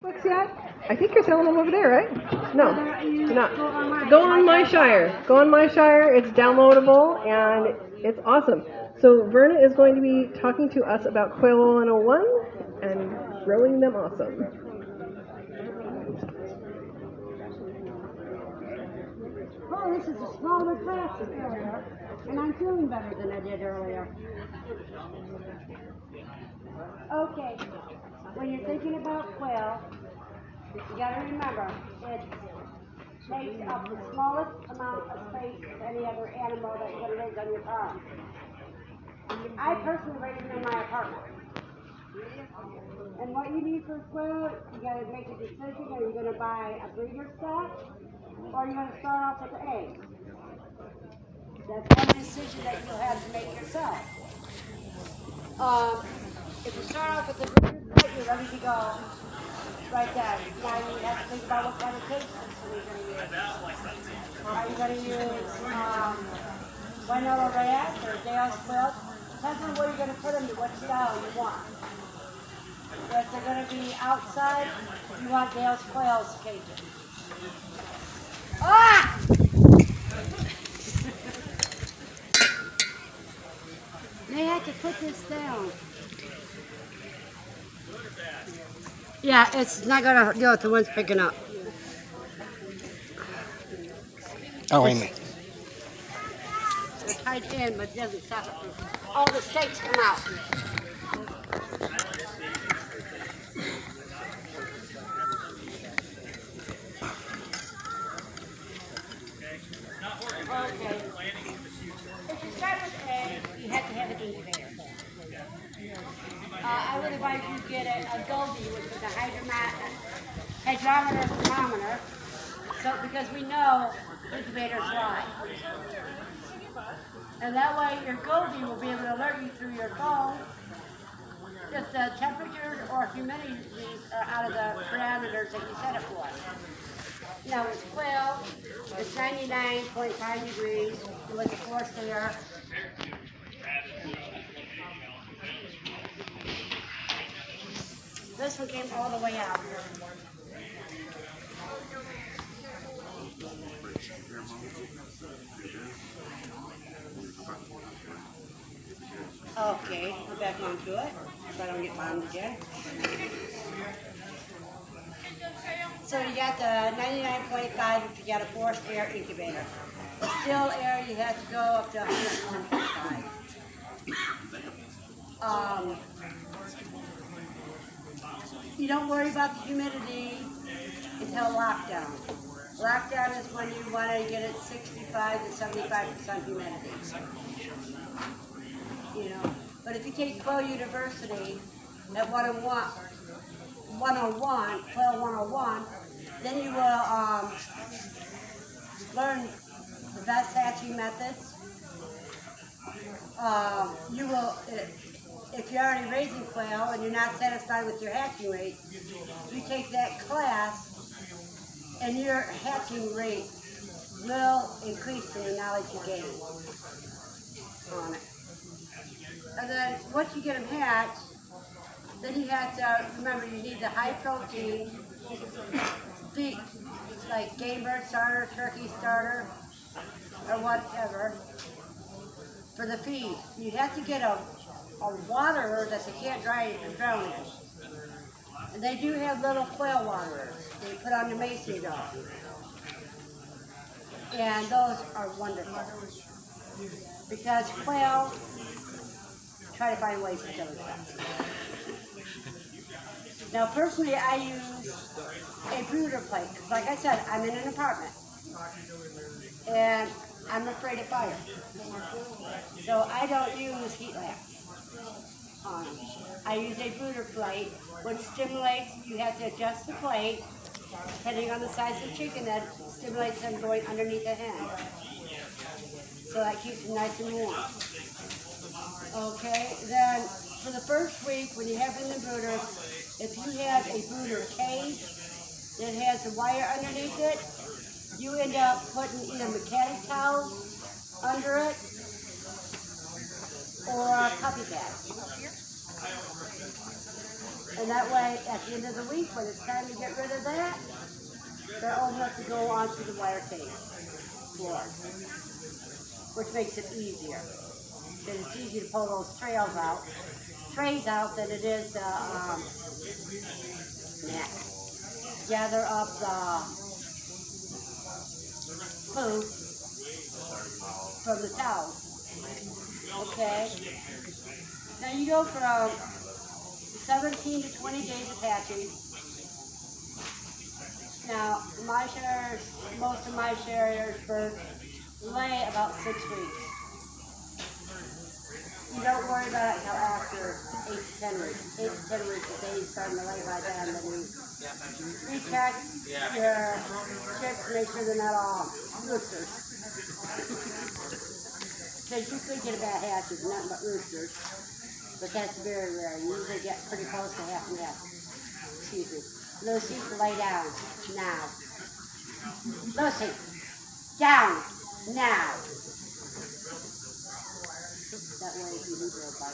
Books yet? I think you're selling them over there, right? No, you're not. Go on My Shire. Go on My Shire. It's downloadable and it's awesome. So Verna is going to be talking to us about Quail 101 and growing them awesome. Oh, this is a smaller class area, and I'm feeling better than I did earlier. Okay, when you're thinking about quail, you gotta remember, it takes up the smallest amount of space of any other animal that you're gonna raise on your farm. I personally raise them in my apartment. And what you need for quail, you gotta make a decision, are you gonna buy a breeder stock, or are you gonna start off with eggs? That's one decision that you'll have to make yourself. If you start off with the breeder stock, you're ready to go right then. Now you have to think about what kind of cage system you're gonna use. Are you gonna use Winola Reyes or Dale's quilt? Depends on where you're gonna put them and what style you want. If they're going to be outside, you want Dale's Quail's cages. Ah! May have to put this down. Yeah, it's not going to do it. The one's picking up. Oh, Amy. They're tied in, but it doesn't stop it. All the steaks come out. Okay. If you start with eggs, you have to have an incubator. I would advise you get a Goldie, which is a hydrometer thermometer, so because we know incubators lie. And that way your Goldie will be able to alert you through your phone if the temperatures or humidity are out of the parameters that you set it for. Now with quail, it's 99.5 degrees with the forced air. This one came all the way out. Okay, we're back onto it, so I don't get bombed again. So you got the 99.5 if you got a forced air incubator. The still air, you have to go up to 101.5. You don't worry about the humidity until lockdown. Lockdown is when you want to get it 65 to 75% humidity. You know, but if you take Quail University at 101, Quail 101, then you will learn the best hatching methods. You will, if you're already raising quail and you're not satisfied with your hatching rate, you take that class and your hatching rate will increase in the knowledge you gain on it. And then once you get them hatched, then you have to remember you need the high protein feed, like game bird starter, turkey starter, or whatever, for the feed. You have to get a waterer that they can't drown in. And they do have little quail waterers they put on the mason jar. And those are wonderful. Because quail try to find ways to kill themselves. Now personally I use a brooder plate. Like I said, I'm in an apartment. And I'm afraid of fire. So I don't use heat lamps. I use a brooder plate, which stimulates, you have to adjust the plate, depending on the size of the chicken, that stimulates them going underneath the hen. So that keeps them nice and warm. Okay, then for the first week, when you have it in the brooder, if you have a brooder cage that has a wire underneath it, you end up putting either mechanic towels under it or puppy pads. And that way, at the end of the week, when it's time to get rid of that, they're old enough to go onto the wire cage floor, which makes it easier. Because it's easy to pull those trays out than it is to gather up the food from the towels. Okay? Now you go from 17 to 20 days of hatching. Now, most of my sharers birds lay about 6 weeks. You don't worry about it until after 8 to 10 weeks. 8 to 10 weeks, if they ain't starting to lay by then, then you recheck your chicks to make sure they're not all roosters. Because you could get a bad hatch with nothing but roosters, but that's very rare. You usually get pretty close to half and half. Excuse me. Lucy, lay down now. Lucy, down now. That way, if you do go by,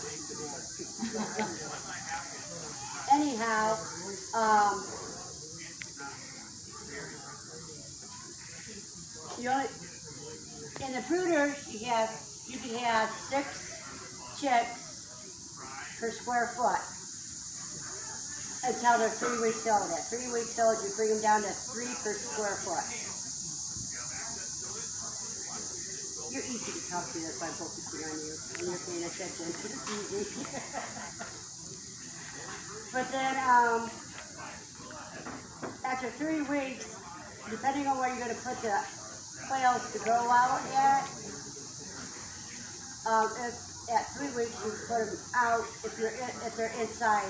anyhow, in the brooders, you can have 6 chicks per square foot until they're 3 weeks old. At 3 weeks old, you bring them down to 3 per square foot. You're easy to talk to, that's why I'm focusing on you, and you're paying attention. It's easy. But then, after 3 weeks, depending on where you're going to put the quails to grow out at, if at 3 weeks you put them out, if they're inside.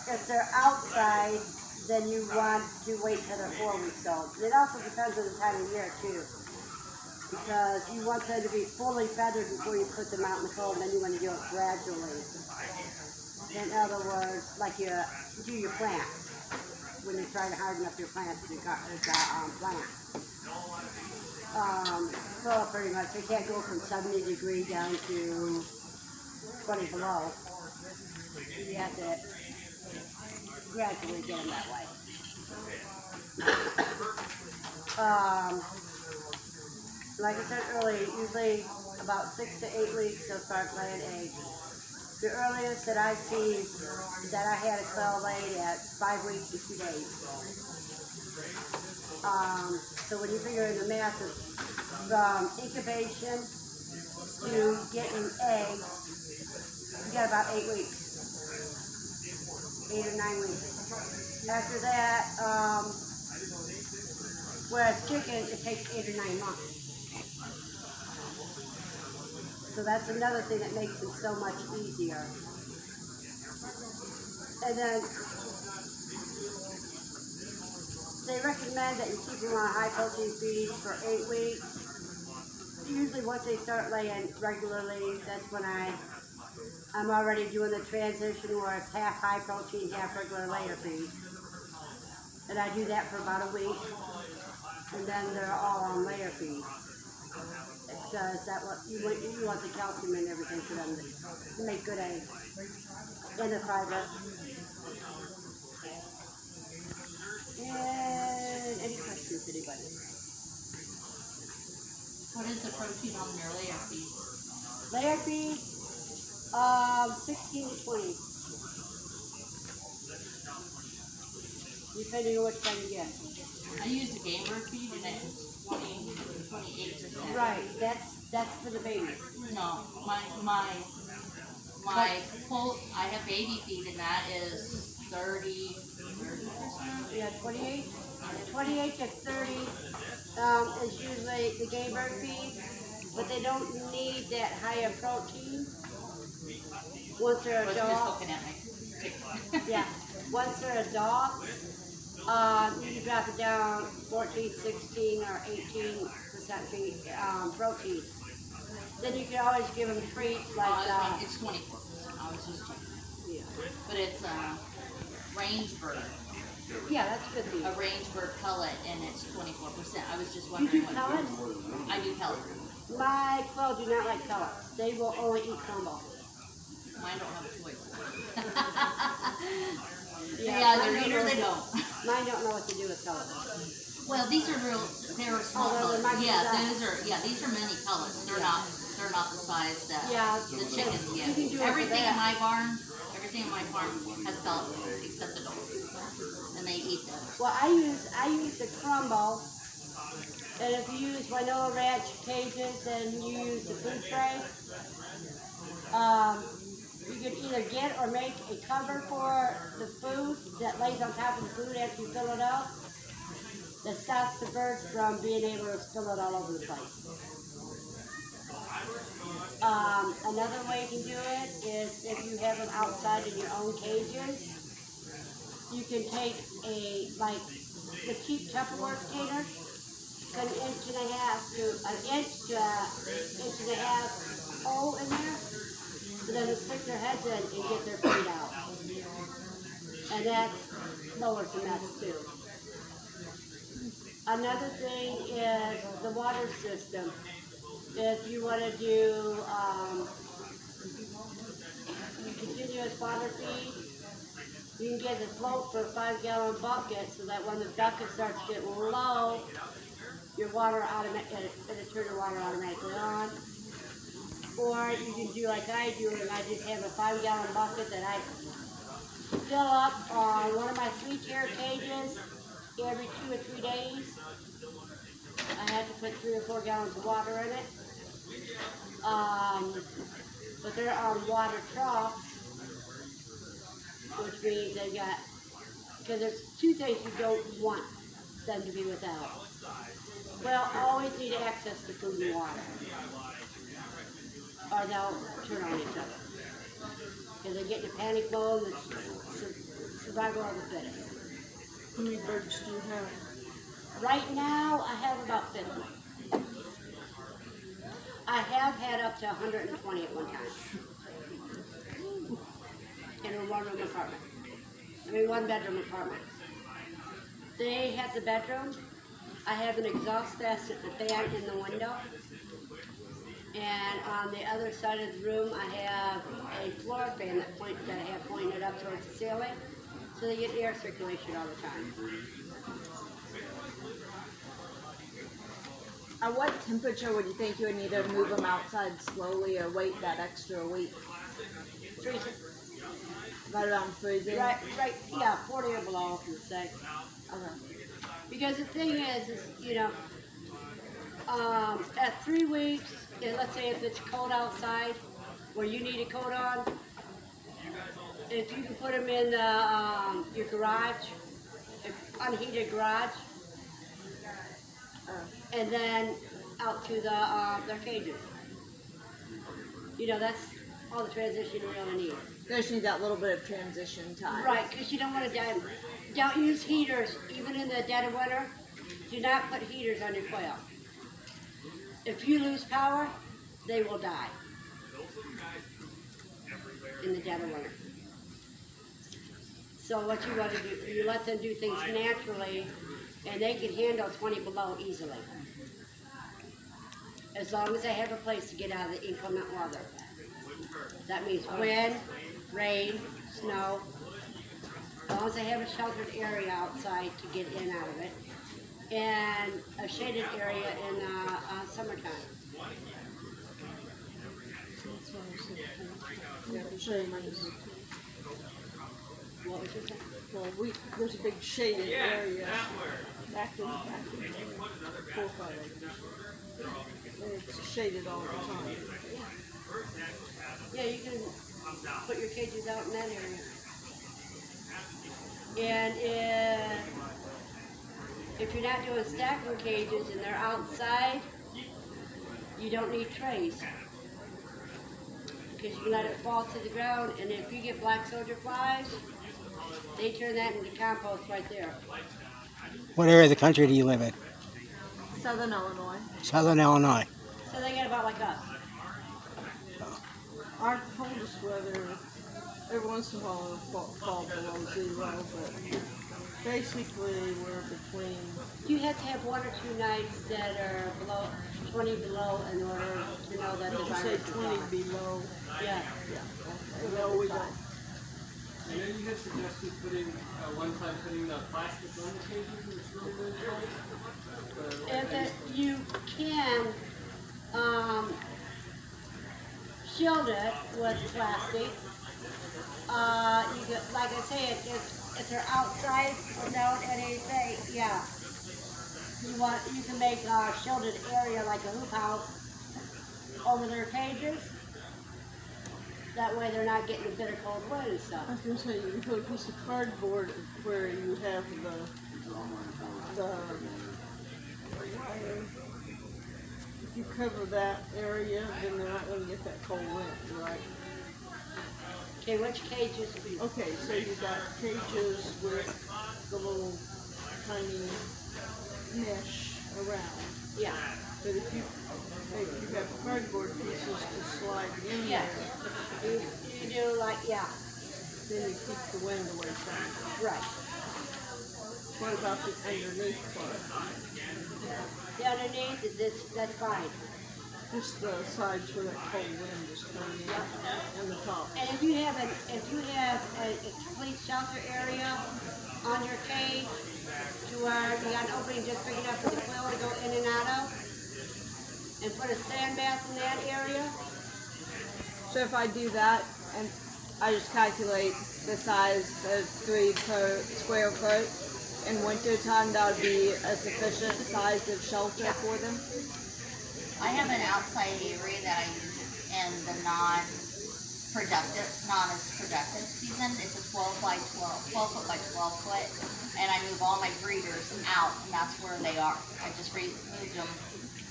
If they're outside, then you want to wait till they're 4 weeks old. It also depends on the time of year too, because you want them to be fully feathered before you put them out in the cold, and then you want to do it gradually. In other words, like you do your plants, when you're trying to harden up your plants, you got plant. So pretty much, they can't go from 70 degrees down to 20 below. You have to gradually get them that way. Like I said earlier, usually about 6 to 8 weeks they'll start laying eggs. The earliest that I see that I had a quail laid at 5 weeks to 2 days. So when you figure in the math of from incubation to getting eggs, you got about 8 weeks. 8 or 9 weeks. After that, whereas chicken, it takes 8 or 9 months. So that's another thing that makes it so much easier. And then they recommend that you keep them on high protein feed for 8 weeks. Usually once they start laying regularly, that's when I'm already doing the transition where it's half high protein, half regular layer feed. And I do that for about a week. And then they're all on layer feed. Because you want the calcium and everything for them to make good eggs. And the fiber. And any questions, anybody? What is the protein on your layer feed? Layer feed, 16 to 20. Depending on which kind you get. I use the game bird feed and it's 28%. Right, that's for the babies. No, my full, I have baby feed and that is 30%. Yeah, 28 to 30 is usually the game bird feed, but they don't need that higher protein once they're I was just adults. looking at my Yeah, once they're adults, you drop it down 14, 16, or 18% protein. Then you can always give them treats like it's 24%. I was just checking. yeah. But it's range bird. Yeah, that's good feed. A range bird pellet and it's 24%. I was just You wondering do what pellets? I do pellet. My quail do not like pellets. They will only eat combo. Mine don't have a choice. Yeah, Yeah, mine they're don't either know they what- don't. Mine don't know what to do with colors. Well, these are real, they're small Oh, they're pellets. the Yeah, micro-size. these are mini pellets. They're not the size that Yeah, the chickens you get. can do it for Everything that. in my barn, everything in my farm has pellets except the dogs. And they eat them. Well, I use the crumble, and if you use vanilla ranch cages, then you use the food tray. You can either get or make a cover for the food that lays on top of the food after you fill it up. That stops the birds from being able to spill it all over the place. Another way you can do it is if you have them outside in your own cages, you can take the cheap Tupperware container, cut an inch and a half to an inch to an inch and a half hole in there, so then they stick their heads in and get their feet out. And that lowers the mess too. Another thing is the water system. If you want to do continuous water feed, you can get the float for a 5-gallon bucket so that when the bucket starts getting low, your water it'll turn your water automatically on. Or you can do like I do, and I just have a 5-gallon bucket that I fill up on one of my 3-tier cages every 2 or 3 days. I have to put 3 or 4 gallons of water in it. But they're on water troughs, which means they got, because there's 2 things you don't want them to be without. Well, always need access to food and water, or they'll turn on each other. Because they get in a panic mode, it's survival of the fittest. How many birds do you have? Right now, I have about 50. I have had up to 120 at one time. In a one-room apartment. I mean, one-bedroom apartment. They have the bedroom. I have an exhaust vest at the fan in the window. And on the other side of the room, I have a floor fan that I have pointed up towards the ceiling. So they get air circulation all the time. At what temperature would you think you would need to move them outside slowly or wait that extra week? Freezing. Right around freezing? Right, yeah, 40 or below, I would say. Okay. Because the thing is you know, at 3 weeks, and let's say if it's cold outside, where you need a coat on, if you can put them in your garage, unheated garage, and then out to their cages. You know, that's all the transition you really need. You just need that little bit of transition time. Right, because you don't want to die. Don't use heaters, even in the dead of winter. Do not put heaters on your quail. If you lose power, they will die in the dead of winter. So what you want to do, you let them do things naturally, and they can handle 20 below easily. As long as they have a place to get out of the inclement weather. That means wind, rain, snow. As long as they have a sheltered area outside to get in out of it. And a shaded area in summertime. Yeah, I can show you mine. What was your saying? Well, there's a big shaded area back in 4 or 5 acres. And it's shaded all the time. Yeah, you can put your cages out in that area. And if you're not doing stacking cages and they're outside, you don't need trays. Because you can let it fall to the ground, and if you get black soldier flies, they turn that into compost right there. What area of the country do you live in? Southern Illinois. Southern Illinois. So they get about like us. Our coldest weather, every once in a while it'll fall below 0, but basically we're between. You have to have 1 or 2 nights that are below 20 below in order to know that the You say virus is 20 gone. below. Yeah. Okay. No, we don't. I know you had suggested putting, one time putting the plastic on the cages, and it's really, really cold. If you can shield it with plastic, you get, like I say, if they're outside without anything, yeah. You can make a shielded area like a hoop house over their cages. That way they're not getting the bitter cold wind and I stuff. was going to say, you can put a piece of cardboard where you have the wire. If you cover that area, then they're not going to get that cold wind, right? Okay, which cages? Okay, so you got cages with the little tiny mesh around. Yeah. But if you have cardboard pieces to slide in Yeah. there, You do like, yeah, then you keep the wind away from it. right. What about the underneath part? The underneath is this, that's fine. Just the sides where that cold wind is coming in, and the top. And if you have a complete shelter area on your cage to where you got an opening just big enough for the quail to go in and out of, and put a sand bath in that area, So if I do that and I just calculate the size of 3 per square foot, in winter time that would be a sufficient size of shelter for them? I have an outside area that I use in the not as productive season. It's a 12 foot by 12 foot, and I move all my breeders out, and that's where they are. I just moved them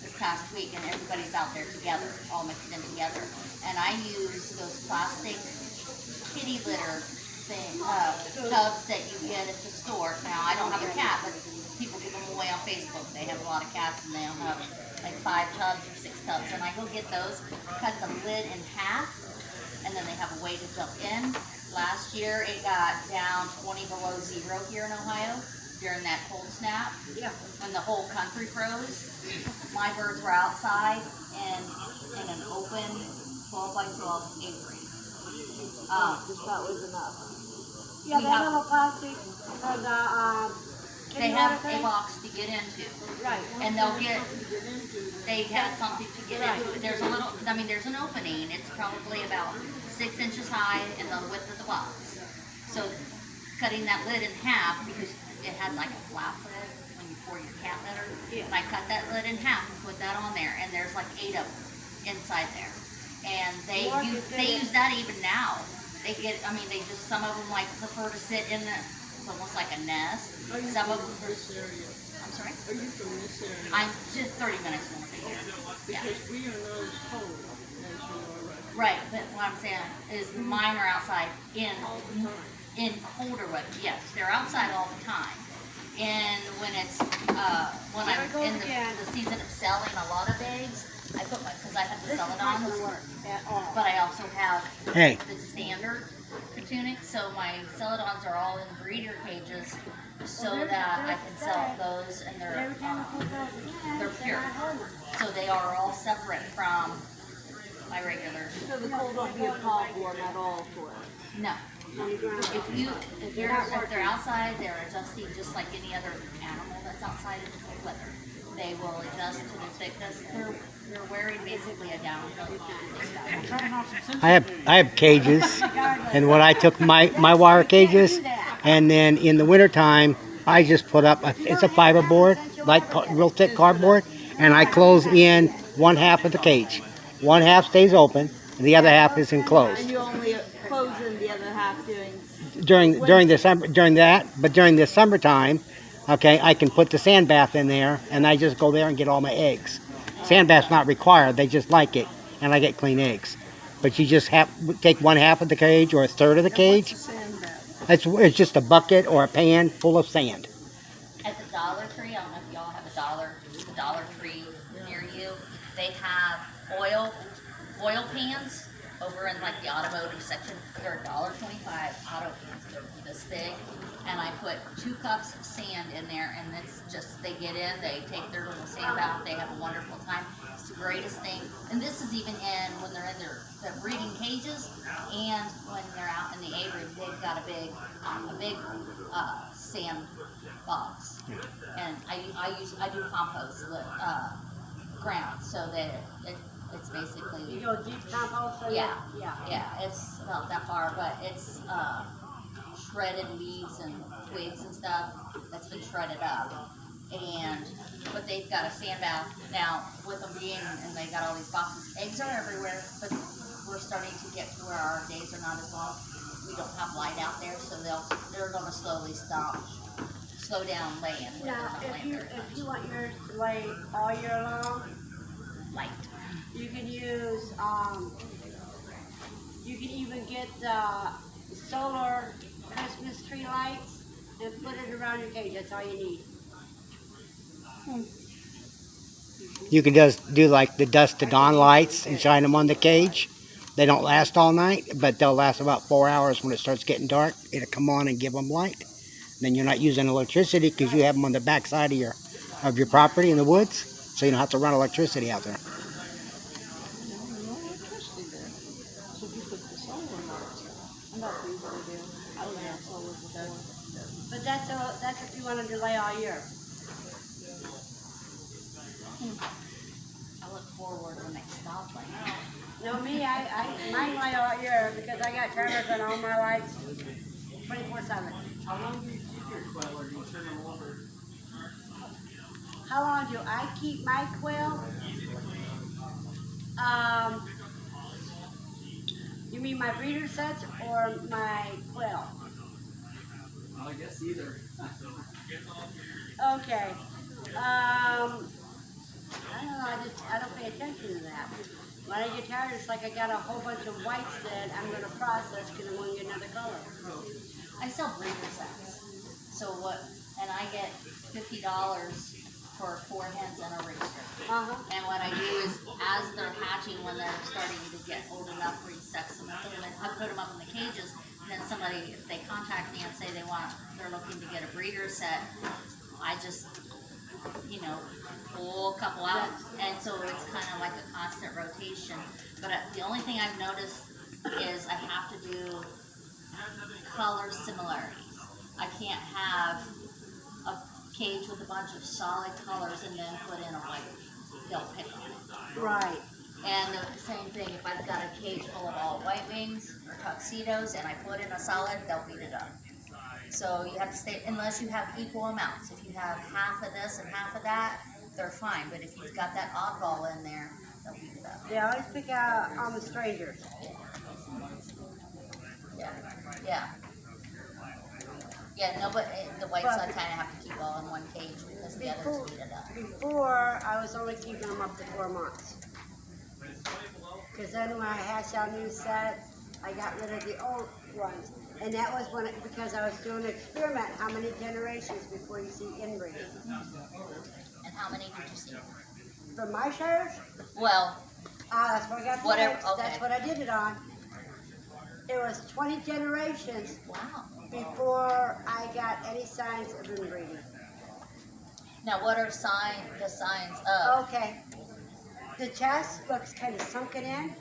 this past week, and everybody's out there together, all mixed in together. And I use those plastic kitty litter tubs that you get at the store. Now, I don't have a cat, but people give them away on Facebook. They have a lot of cats, and they'll have like 5 tubs or 6 tubs. And I go get those, cut the lid in half, and then they have a way to jump in. Last year, it got down 20 below zero here in Ohio during that cold snap. yeah. When the whole country froze. My birds were outside and in an open 12 by 12 apiary. Just that was enough. Yeah, We that have- little plastic for the, They kitty have water a thing. box to get into, Right. and they had something to get into. There's there's an opening. It's probably about 6 inches high in the width of the box. So cutting that lid in half, because it has like a flap lid when you pour your cat litter. Yeah. And I cut that lid in half and put that on there, and there's like 8 of them inside there. And they use that even now. They some of them like prefer to sit in it's almost like a nest. Some of them I'm sorry? Are you from this area? I'm just 30 minutes north of here. Yeah. Because we are not as cold as you are Right, right but what I'm saying is mine are outside in colder weather. Yes, they're outside all the time. And when it's when I'm in the season of selling a lot of eggs, I put because I have the This is not gonna celadons, work at all. but I also have Hey. the standard tunic. So my celadons are all in breeder cages, so that I can sell those, and they're pure. So they are all separate from my regular. So the cold won't be a problem at all for it. No. If they're outside, they're adjusting just like any other animal that's outside in the cold weather. They will adjust to the thickness. They're wearing basically a down coat. I have cages, and when I took my wire cages, and then in the wintertime, I just put up it's a fiberboard, like real thick cardboard, and I close in one half of the cage. One half stays open, and the other half is enclosed. And you only close in the other half During the summer, during the summertime, okay, I can put the sand bath in there, and I just go there and get all my eggs. Sand bath's not required; they just like it, and I get clean eggs. But you just take one half of the cage or a third of the cage. It's just a bucket or a pan full of sand. At the Dollar Tree, I don't know if y'all have the Dollar Tree near you. They have oil pans over in like the automotive section. They're $1.25 auto pans. They're this big, and I put 2 cups of sand in there, and it's just, they get in, they take their little sand bath, they have a wonderful time. It's the greatest thing. And this is even in, when they're in their breeding cages, and when they're out in the aviary, they've got a big sand box. And I do compost the ground, so that it's basically, You go deep compost? yeah, it's not that far, but it's shredded leaves and twigs and stuff that's been shredded up. But they've got a sand bath now with them being, and they got all these boxes. Eggs are everywhere, but we're starting to get to where our days are not as long. We don't have light out there, so they're going to slow down laying. Now, if you want yours to lay all year long, Light. you can use, you can even get solar Christmas tree lights and put it around your cage. That's all you need. You can just do like the dusk to dawn lights and shine them on the cage. They don't last all night, but they'll last about 4 hours. When it starts getting dark, it'll come on and give them light. Then you're not using electricity because you have them on the back side of your property in the woods, so you don't have to run electricity out there. No electricity there. So if you put the solar lights, I'm not sure what it is. I don't have solar before. But that's if you want them to lay all year. I look forward when they stop laying. No, me, mine lay all year because I got timers on all my lights 24/7. How long do you keep your quail, or do you turn them over? How long do I keep my quail? You mean my breeder sets or my quail? Well, I guess either. Okay. I don't know, I don't pay attention to that. When I get tired, it's like I got a whole bunch of whites that I'm going to process because I want to get another color. I sell breeder sets. So and I get $50 for 4 hens and a rooster. Uh-huh. And what I do is, as they're hatching, when they're starting to get old enough, we sex them and I put them up in the cages. And then somebody, if they contact me and say they're looking to get a breeder set, I just, pull a couple out. And so it's kind of like a constant rotation. But the only thing I've noticed is I have to do color similarities. I can't have a cage with a bunch of solid colors and then put in a white. They'll pick on it. Right. And the same thing, if I've got a cage full of all white wings or tuxedos and I put in a solid, they'll beat it up. So you have to stay, unless you have equal amounts. If you have half of this and half of that, they're fine. But if you've got that oddball in there, they'll beat it up. They always pick out on the strangers. Yeah, no, but the whites I kind of have to keep all in one cage because the others beat it up. Before, I was only keeping them up to 4 months. Because then when I hatched out new sets, I got rid of the old ones. And that was because I was doing an experiment, how many generations before you see inbreeding. And how many did you see? For my shires, Well, that's what I got. Whatever, Next. okay. That's what I did it on. It was 20 generations wow. before I got any signs of inbreeding. Now, what are the signs of? Okay. The chest looks kind of sunken in.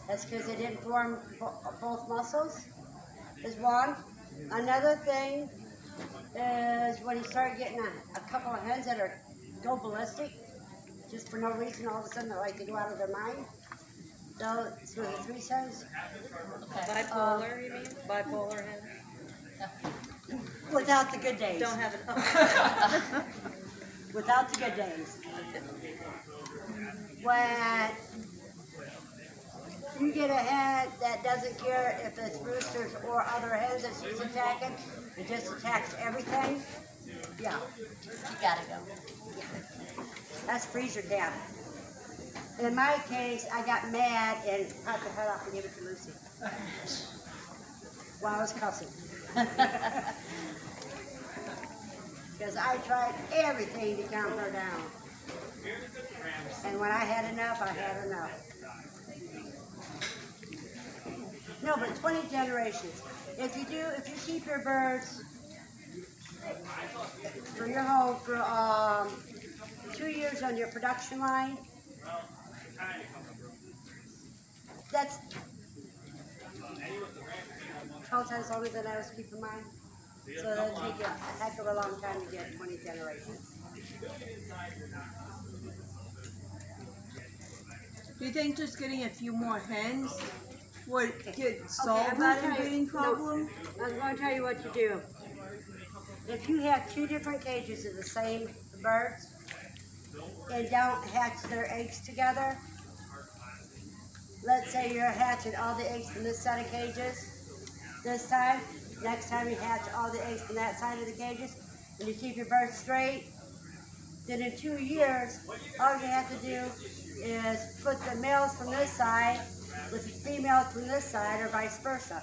That's because they didn't form both muscles, is one. Another thing is when you start getting a couple of hens that go ballistic, just for no reason, all of a sudden they're like they go out of their mind. So the 3 signs. Bipolar, you mean? Bipolar head? Without the good days. Don't have it. Without the good days. When you get a hen that doesn't care if it's roosters or other hens that she's attacking, it just attacks everything, yeah, You gotta go. that's freezer cat. In my case, I got mad and cut the head off and gave it to Lucy while I was cussing. Because I tried everything to calm her down. And when I had enough, I had enough. No, but 20 generations. If you keep your birds for your home for 2 years on your production line. That's 12 times longer than I was keeping mine. So that'll take a heck of a long time to get 20 generations. Do you think just getting a few more hens would solve I'm that gonna tell you- inbreeding problem? No, I'm going to tell you what to do. If you have 2 different cages of the same birds and don't hatch their eggs together, let's say you're hatching all the eggs from this set of cages this time, next time you hatch all the eggs from that side of the cages, and you keep your birds straight, then in 2 years, all you have to do is put the males from this side with the females from this side, or vice versa.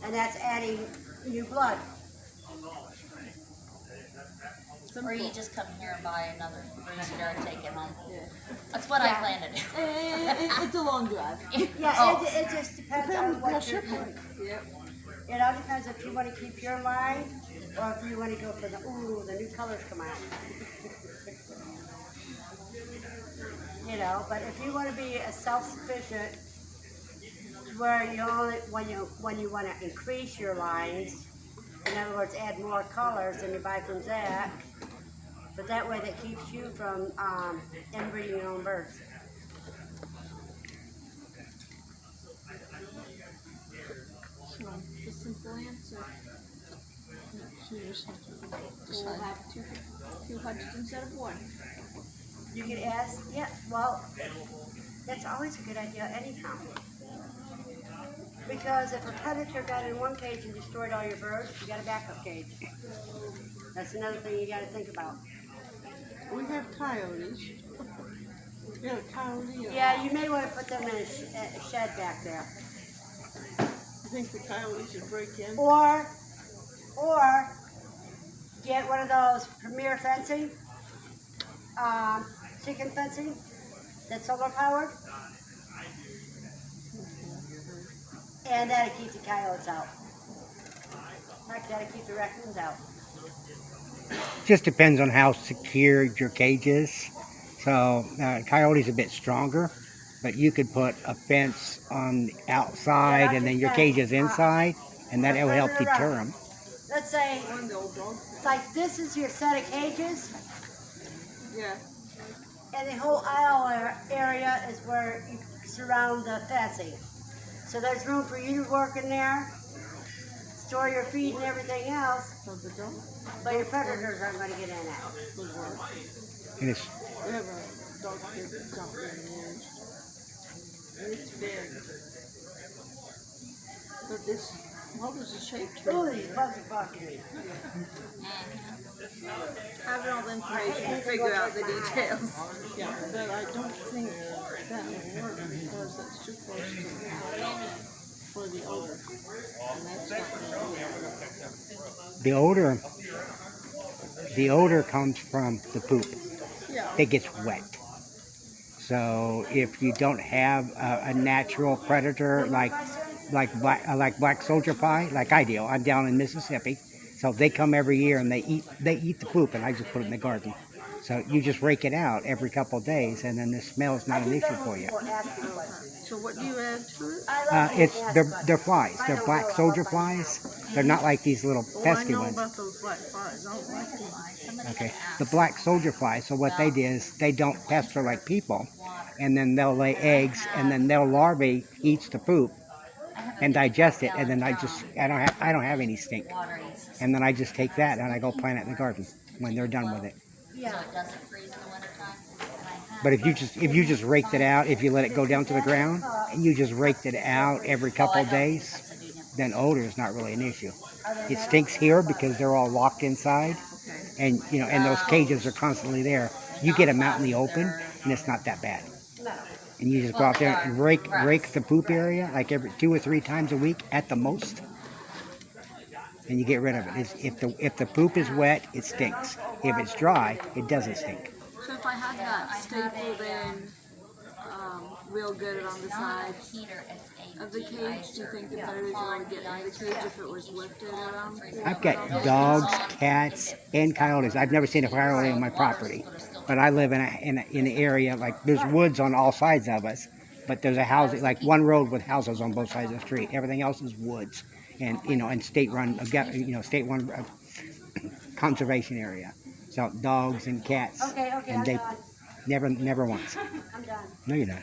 And that's adding new blood. Or you just come here and buy another rooster and take it home. That's what I plan to do. It's a long drive. Yeah, Oh. it just depends on what you're doing. Yep. It all depends if you want to keep your line, or if you want to go for the new colors come out. You know, but if you want to be a self-sufficient, where you only when you want to increase your lines, in other words, add more colors, then you buy from Zach. But that way, that keeps you from inbreeding your own birds. So, the simple answer. So you just have to decide. We'll have two hunches instead of one. You could ask, yeah, well, that's always a good idea anyhow. Because if a predator got in one cage and destroyed all your birds, you got a backup cage. That's another thing you got to think about. We have coyotes. We have a coyote. Yeah, you may want to put them in a shed back there. You think the coyotes would break in? Or get one of those premier fencing, chicken fencing that's solar powered. And that'll keep the coyotes out. Like that'll keep the raccoons out. Just depends on how secure your cage is. So coyote's a bit stronger, but you could put a fence on the outside and then your cage is inside, and that will help deter them. Let's say, like this is your set of cages, Yeah. and the whole aisle area is where you surround the fencing. So there's room for you to work in there, store your feed and everything else, So the dog but your predators aren't going to get in there. would work. And it's, We have a dog here that's not being used. And it's big. But this, what was the shape to Ooh, it? these bugs are bugging me. Having all the information to figure out the details. Yeah, but I don't think that will work because that's too close to for the odor. And that's not really the odor comes from the poop. Yeah. It gets wet. So if you don't have a natural predator like black soldier pie, like I do, I'm down in Mississippi, so they come every year and they eat the poop, and I just put it in the garden. So you just rake it out every couple of days, and then the smell is not an issue for you. So what do you add to it? They're flies. They're black soldier flies. They're not like these little Oh, I pesky know ones. about those black flies. I don't like them. Okay, the black soldier flies. So what they do is they don't pester like people, and then they'll lay eggs, and then their larvae eats the poop and digest it, and then I don't have any stink, and then I just take that and I go plant it in the garden when they're done with it. So it doesn't freeze in the wintertime. But if you just raked it out, if you let it go down to the ground and you just raked it out every couple of days, then odor is not really an issue. It stinks here because they're all locked inside, and and those cages are constantly there. You get them out in the open, and it's not that bad. And you just go out there and rake the poop area like every 2 or 3 times a week at the most, and you get rid of it. If the poop is wet, it stinks. If it's dry, it doesn't stink. So if I had that stapled in real good on the side Heater, it's a of the cage? Do you think the predators would get in the cage if it was lifted around? I've got dogs, cats, and coyotes. I've never seen a coyote on my property, but I live in an area like there's woods on all sides of us, but there's a house like one road with houses on both sides of the street. Everything else is woods, and and state-run, state-run conservation area. So dogs and cats, Okay, and I'm they done. never once. I'm done. No, you're not.